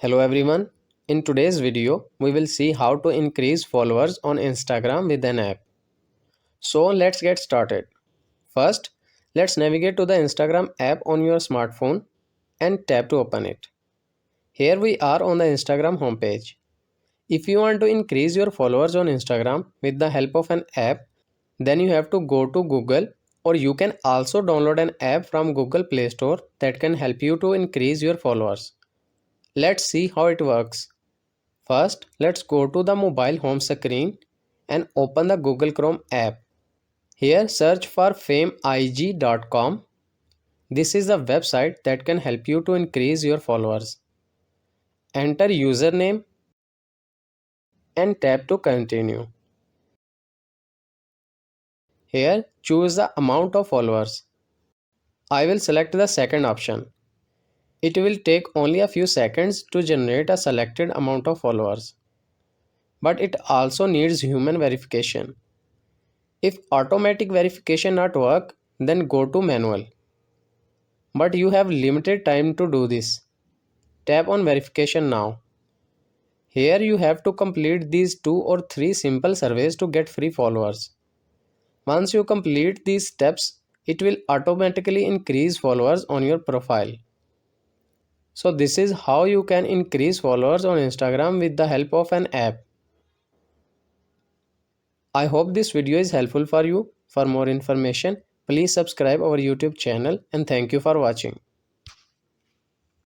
Hello everyone. In today's video, we will see how to increase followers on Instagram with an app. So let's get started. First, let's navigate to the Instagram app on your smartphone and tap to open it. Here we are on the Instagram homepage. If you want to increase your followers on Instagram with the help of an app, then you have to go to Google, or you can also download an app from Google Play Store that can help you to increase your followers. Let's see how it works. First, let's go to the mobile home screen and open the Google Chrome app. Here, search for fameig.com. This is the website that can help you to increase your followers. Enter username and tap to continue. Here, choose the amount of followers. I will select the second option. It will take only a few seconds to generate a selected amount of followers. But it also needs human verification. If automatic verification not work, then go to manual. But you have limited time to do this. Tap on verification now. Here you have to complete these 2 or 3 simple surveys to get free followers. Once you complete these steps, it will automatically increase followers on your profile. So this is how you can increase followers on Instagram with the help of an app. I hope this video is helpful for you. For more information, please subscribe our YouTube channel, and thank you for watching.